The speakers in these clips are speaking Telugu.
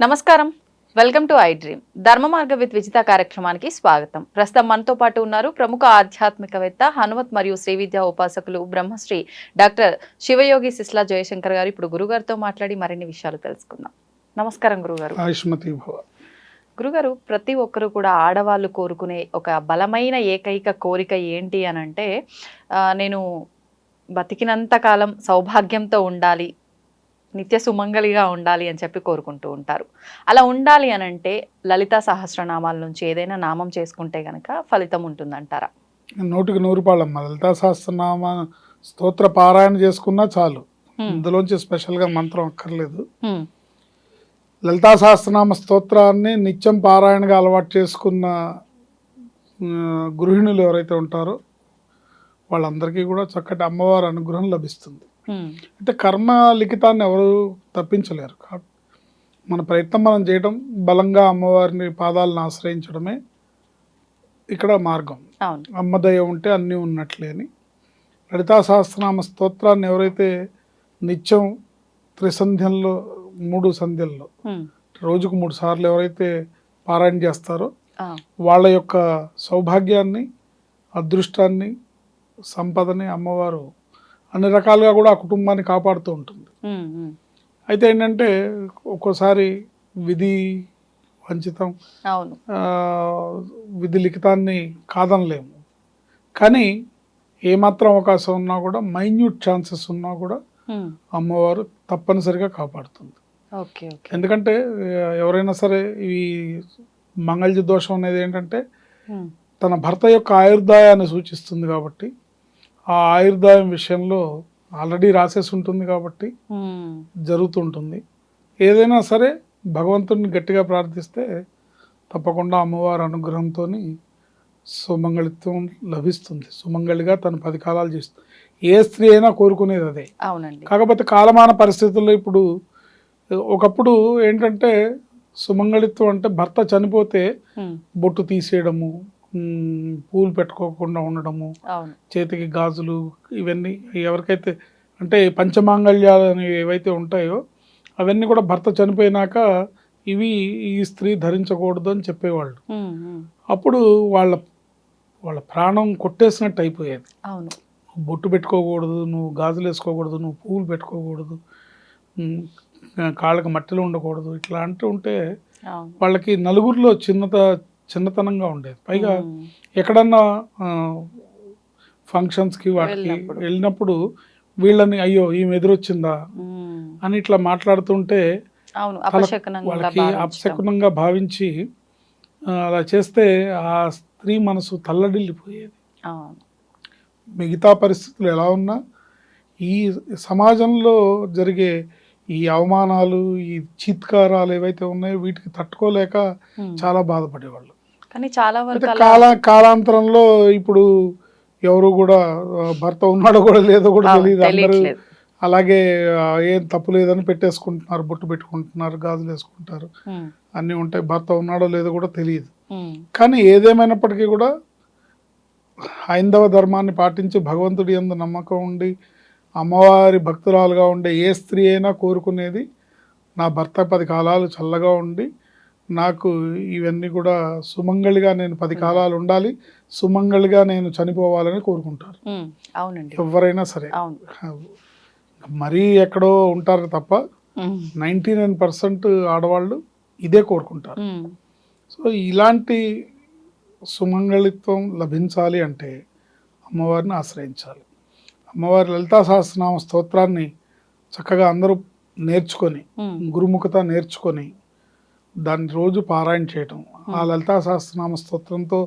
నమస్కారం, వెల్కమ్ టు ఐ డ్రీమ్. ధర్మ మార్గ విత్ విజిత కార్యక్రమానికి స్వాగతం. ప్రస్తుతం మనతో పాటు ఉన్నారు ప్రముఖ ఆధ్యాత్మికవేత్త, హనుమత్ మరియు శ్రీ విద్యా ఉపాసకులు బ్రహ్మశ్రీ డాక్టర్ శివయోగి సిస్లా జయశంకర్ గారు. ఇప్పుడు గురుగారితో మాట్లాడి మరిన్ని విషయాలు తెలుసుకుందాం. నమస్కారం గురుగారు. ఆయుష్మతి భవ. గురుగారు, ప్రతి ఒక్కరు కూడా ఆడవాళ్ళు కోరుకునే ఒక బలమైన ఏకైక కోరిక ఏంటి అని అంటే, నేను బతికినంత కాలం సౌభాగ్యంతో ఉండాలి, నిత్య సుమంగళిగా ఉండాలి అని చెప్పి కోరుకుంటూ ఉంటారు. అలా ఉండాలి అని అంటే లలితా సహస్రనామాల నుంచి ఏదైనా నామం చేసుకుంటే గనక ఫలితం ఉంటుందంటారా? 100% లలితా సహస్రనామ స్తోత్ర పారాయణ చేసుకున్నా చాలు, ఇందులోంచి స్పెషల్గా మంత్రం అక్కర్లేదు. లలితా సహస్రనామ స్తోత్రాన్ని నిత్యం పారాయణగా అలవాటు చేసుకున్న గృహిణులు ఎవరైతే ఉంటారో వాళ్ళందరికీ కూడా చక్కటి అమ్మవారి అనుగ్రహం లభిస్తుంది. అయితే కర్మ లిఖితాన్ని ఎవరు తప్పించలేరు. మన ప్రయత్నం మనం చేయడం, బలంగా అమ్మవారిని పాదాలను ఆశ్రయించడమే ఇక్కడ మార్గం. అమ్మదయ ఉంటే అన్నీ ఉన్నట్లే అని లలితా సహస్రనామ స్తోత్రాన్ని ఎవరైతే నిత్యం త్రిసంధ్యంలో 3 సంధ్యల్లో రోజుకు 3 సార్లు ఎవరైతే పారాయణ చేస్తారో వాళ్ళ యొక్క సౌభాగ్యాన్ని, అదృష్టాన్ని, సంపదని అమ్మవారు అన్ని రకాలుగా కూడా ఆ కుటుంబాన్ని కాపాడుతూ ఉంటుంది. అయితే ఏంటంటే ఒక్కోసారి విధి వంచితం, విధి లిఖితాన్ని కాదనలేము. కానీ ఏమాత్రం అవకాశం ఉన్నా కూడా, మైన్యూట్ ఛాన్సెస్ ఉన్నా కూడా అమ్మవారు తప్పనిసరిగా కాపాడుతుంది. ఎందుకంటే ఎవరైనా సరే ఈ మంగళజ దోషం అనేది ఏంటంటే తన భర్త యొక్క ఆయుర్దాయాన్ని సూచిస్తుంది కాబట్టి, ఆ ఆయుర్దాయం విషయంలో ఆల్రెడీ రాసేసి ఉంటుంది కాబట్టి జరుగుతుంటుంది. ఏదైనా సరే భగవంతుడిని గట్టిగా ప్రార్థిస్తే తప్పకుండా అమ్మవారి అనుగ్రహంతో సుమంగళిత్వం లభిస్తుంది. సుమంగళిగా తను 10 కాలాలు చేస్తుంది. ఏ స్త్రీ అయినా కోరుకునేది అదే. కాకపోతే కాలమాన పరిస్థితుల్లో ఇప్పుడు ఒకప్పుడు ఏంటంటే సుమంగళిత్వం అంటే భర్త చనిపోతే బొట్టు తీసేయడము, పూలు పెట్టుకోకుండా ఉండడము, చేతికి గాజులు, ఇవన్నీ ఎవరికైతే అంటే పంచమాంగళ్యాలు అనేవి ఏవైతే ఉంటాయో అవన్నీ కూడా భర్త చనిపోయినాక ఇవి ఈ స్త్రీ ధరించకూడదు అని చెప్పేవాళ్ళు. అప్పుడు వాళ్ళ ప్రాణం కొట్టేసినట్టు అయిపోయేది. బొట్టు పెట్టుకోకూడదు, నువ్వు గాజులు వేసుకోకూడదు, నువ్వు పూలు పెట్టుకోకూడదు, కాళ్ళకి మట్టిలో ఉండకూడదు, ఇట్లా అంటూ ఉంటే వాళ్ళకి నలుగురిలో చిన్నతనంగా ఉండేది. పైగా ఎక్కడన్నా ఫంక్షన్స్కి వాటికి వెళ్ళినప్పుడు వీళ్ళని అయ్యో ఈమె ఎదురొచ్చిందా అని ఇట్లా మాట్లాడుతుంటే వాళ్ళకి అపశకునంగా భావించి అలా చేస్తే ఆ స్త్రీ మనసు తల్లడిల్లిపోయేది. మిగతా పరిస్థితులు ఎలా ఉన్నా ఈ సమాజంలో జరిగే ఈ అవమానాలు, ఈ చీత్కారాలు ఏవైతే ఉన్నాయో వీటికి తట్టుకోలేక చాలా బాధపడేవాళ్ళు. కానీ చాలా కాలాంతరంలో ఇప్పుడు ఎవరు కూడా భర్త ఉన్నాడో కూడా లేదో కూడా తెలియదు. అందరూ అలాగే ఏం తప్పు లేదని పెట్టేసుకుంటున్నారు, బొట్టు పెట్టుకుంటున్నారు, గాజులు వేసుకుంటారు, అన్నీ ఉంటాయి. భర్త ఉన్నాడో లేదో కూడా తెలియదు. కానీ ఏదేమైనప్పటికీ కూడా హైందవ ధర్మాన్ని పాటించి భగవంతుడి యందు నమ్మకం ఉండి అమ్మవారి భక్తురాలుగా ఉండే ఏ స్త్రీ అయినా కోరుకునేది నా భర్త 10 కాలాలు చల్లగా ఉండి నాకు ఇవన్నీ కూడా సుమంగళిగా నేను 10 కాలాలు ఉండాలి, సుమంగళిగా నేను చనిపోవాలని కోరుకుంటారు. ఎవరైనా సరే మరీ ఎక్కడో ఉంటారు తప్ప 99% ఆడవాళ్ళు ఇదే కోరుకుంటారు. సో ఇలాంటి సుమంగళిత్వం లభించాలి అంటే అమ్మవారిని ఆశ్రయించాలి. అమ్మవారి లలితా సహస్రనామ స్తోత్రాన్ని చక్కగా అందరూ నేర్చుకొని, గురుముఖత నేర్చుకొని దాన్ని రోజు పారాయణ చేయటం, ఆ లలితా సహస్రనామ స్తోత్రంతో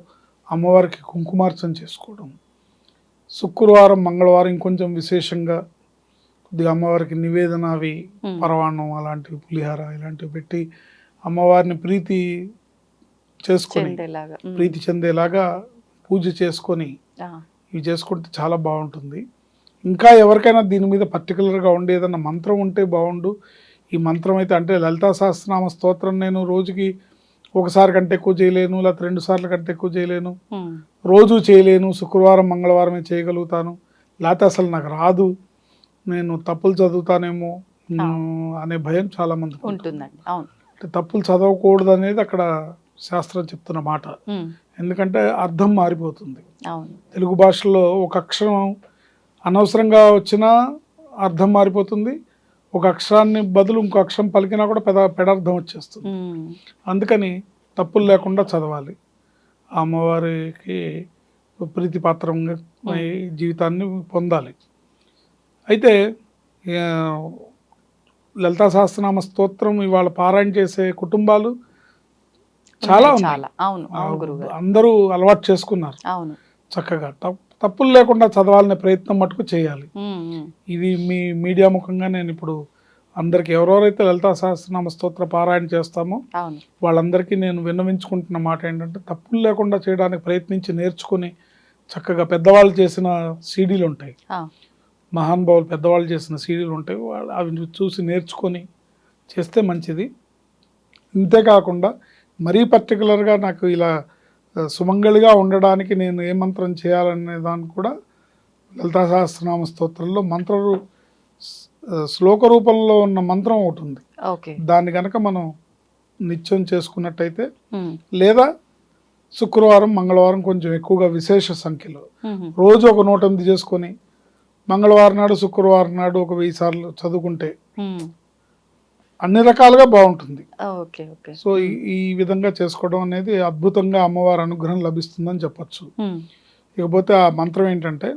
అమ్మవారికి కుంకుమార్చన చేసుకోవడం, శుక్రవారం మంగళవారం ఇంకొంచెం విశేషంగా కొద్దిగా అమ్మవారికి నివేదన అవి పరవాణం అలాంటివి, పులిహార ఇలాంటివి పెట్టి అమ్మవారిని ప్రీతి చెందేలాగా పూజ చేసుకొని ఇవి చేసుకుంటే చాలా బాగుంటుంది. ఇంకా ఎవరికైనా దీని మీద పర్టికులర్గా ఉండి ఏదన్నా మంత్రం ఉంటే బాగుండు. ఈ మంత్రం అయితే అంటే లలితా సహస్రనామ స్తోత్రం నేను రోజుకి 1 సారి కంటే ఎక్కువ చేయలేను, లేకపోతే 2 సార్లు కంటే ఎక్కువ చేయలేను, రోజు చేయలేను, శుక్రవారం మంగళవారమే చేయగలుగుతాను, లేకపోతే అసలు నాకు రాదు, నేను తప్పులు చదువుతానేమో అనే భయం చాలా మందికి ఉంటుందండి. అంటే తప్పులు చదవకూడదు అనేది అక్కడ శాస్త్రం చెప్తున్న మాట. ఉమ్, ఎందుకంటే అర్థం మారిపోతుంది. అవును. తెలుగు భాషలో ఒక అక్షరం అనవసరంగా వచ్చినా అర్థం మారిపోతుంది. ఒక అక్షరాన్ని బదులు ఇంకో అక్షరం పలికినా కూడా పెడార్థం వచ్చేస్తుంది. ఉమ్, అందుకని తప్పులు లేకుండా చదవాలి. ఆ అమ్మవారికి ప్రీతిపాత్రంగా ఈ జీవితాన్ని పొందాలి. అయితే ఆ, లలితా సహస్రనామ స్తోత్రం ఇవాళ పారాయణ చేసే కుటుంబాలు చాలా ఉన్నాయి. చాలా. అవును, అవును గురుగారు. అందరూ అలవాటు చేసుకున్నారు అవును. చక్కగా. తప్పులు లేకుండా చదవాలనే ప్రయత్నం మటుకు చేయాలి. ఉమ్, ఉమ్, ఇది మీ మీడియా ముఖంగా నేను ఇప్పుడు అందరికి ఎవరెవరైతే లలితా సహస్రనామ స్తోత్ర పారాయణ చేస్తామో అవును. వాళ్ళందరికీ నేను విన్నవించుకుంటున్న మాట ఏంటంటే తప్పులు లేకుండా చేయడానికి ప్రయత్నించి నేర్చుకుని చక్కగా పెద్దవాళ్ళు చేసిన సీడీలు ఉంటాయి, ఆ, మహానుభావులు పెద్దవాళ్ళు చేసిన సీడీలు ఉంటాయి, వాళ్ళు అవి చూసి నేర్చుకొని చేస్తే మంచిది. ఇంతేకాకుండా మరీ పర్టికులర్గా నాకు ఇలా సుమంగళిగా ఉండడానికి నేను ఏ మంత్రం చేయాలనే దానికి కూడా లలితా సహస్రనామ స్తోత్రంలో శ్లోక రూపంలో ఉన్న మంత్రం ఒకటి ఉంది. ఓకే. దాన్ని కనుక మనం నిత్యం చేసుకున్నట్టయితే, ఉమ్, లేదా శుక్రవారం మంగళవారం కొంచెం ఎక్కువగా విశేష సంఖ్యలో ఉమ్, రోజు ఒక 108 చేసుకొని మంగళవారం నాడు శుక్రవారం నాడు ఒక 1000 సార్లు చదువుకుంటే ఉమ్, అన్ని రకాలుగా బాగుంటుంది. ఓకే. ఓకే. సో ఈ విధంగా చేసుకోవడం అనేది అద్భుతంగా అమ్మవారి అనుగ్రహం లభిస్తుందని చెప్పచ్చు. ఉమ్, ఇకపోతే ఆ మంత్రం ఏంటంటే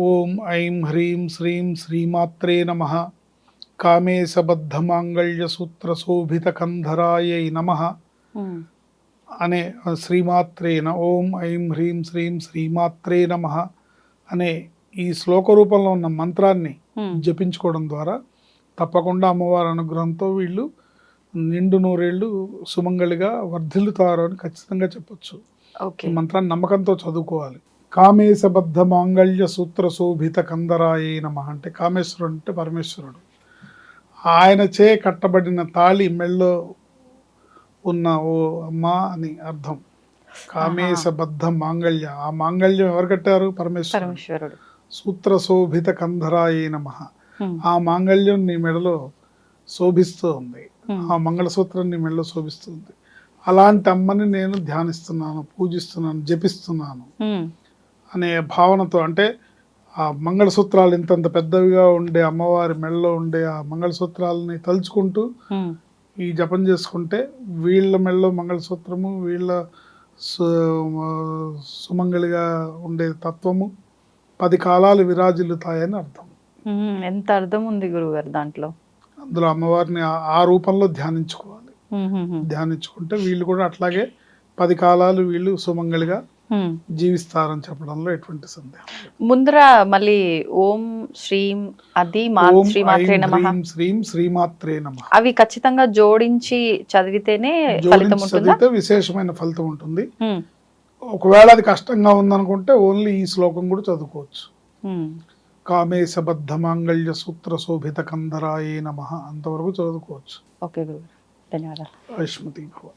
ఓం ఐం హ్రీం శ్రీం శ్రీమాత్రే నమః కామేశబద్ధమాంగళ్య సూత్ర శోభిత కంధరాయై నమః ఉమ్, అనే శ్రీమాత్రేన ఓం ఐం హ్రీం శ్రీం శ్రీమాత్రే నమః అనే ఈ శ్లోక రూపంలో ఉన్న మంత్రాన్ని ఉమ్, జపించుకోవడం ద్వారా తప్పకుండా అమ్మవారి అనుగ్రహంతో వీళ్ళు నిండు నూరేళ్ళు సుమంగళిగా వర్ధిల్లుతారు అని ఖచ్చితంగా చెప్పొచ్చు. ఓకే. ఈ మంత్రాన్ని నమ్మకంతో చదువుకోవాలి. కామేశబద్ధ మాంగళ్య సూత్ర శోభిత కందరాయే నమః అంటే కామేశ్వరుడు అంటే పరమేశ్వరుడు. ఆయన చే కట్టబడిన తాళి మెళ్ళో ఉన్న ఓ అమ్మా అని అర్థం. కామేశబద్ధ మాంగళ్య, ఆ మాంగళ్యం ఎవరు కట్టారు? పరమేశ్వరుడు. పరమేశ్వరుడు. సూత్ర శోభిత కంధరాయే నమః, ఉమ్, ఆ మాంగళ్యం నీ మెడలో శోభిస్తూ ఉంది, ఉమ్, ఆ మంగళసూత్రం నీ మెడలో శోభిస్తుంది. అలాంటి అమ్మని నేను ధ్యానిస్తున్నాను, పూజిస్తున్నాను, జపిస్తున్నాను ఉమ్, అనే భావనతో, అంటే ఆ మంగళసూత్రాలు ఇంతంత పెద్దవిగా ఉండే అమ్మవారి మెడలో ఉండే ఆ మంగళసూత్రాలని తలుచుకుంటూ ఉమ్, ఈ జపం చేసుకుంటే వీళ్ళ మెడలో మంగళసూత్రము, వీళ్ళ సుమంగళిగా ఉండే తత్వము 10 కాలాలు విరాజిల్లుతాయని అర్థం. ఉమ్, ఎంత అర్థం ఉంది గురుగారు దాంట్లో. అందులో అమ్మవారిని ఆ రూపంలో ధ్యానించుకోవాలి. ఉమ్, ఉమ్, ఉమ్, ధ్యానించుకుంటే వీళ్ళు కూడా అట్లాగే 10 కాలాలు వీళ్ళు సుమంగళిగా ఉమ్. జీవిస్తారని చెప్పడంలో ఎటువంటి సందేహం లేదు. ముందర మళ్ళీ ఓం శ్రీం అది ఓం శ్రీమాత్రే ఐం నమః హ్రీం శ్రీం శ్రీమాత్రే నమః అవి ఖచ్చితంగా జోడించి చదివితేనే ఫలితం జోడించి ఉంటుందా? చదివితే విశేషమైన ఫలితం ఉంటుంది. ఉమ్, ఒకవేళ అది కష్టంగా ఉందనుకుంటే ఓన్లీ ఈ శ్లోకం కూడా చదువుకోవచ్చు. ఉమ్. కామేశబద్ధ మాంగళ్య సూత్ర శోభిత కంధరాయే నమః అంతవరకు చదువుకోవచ్చు. ఓకే గురుగారు, ధన్యవాదాలు. ఆయుష్మతి భవ.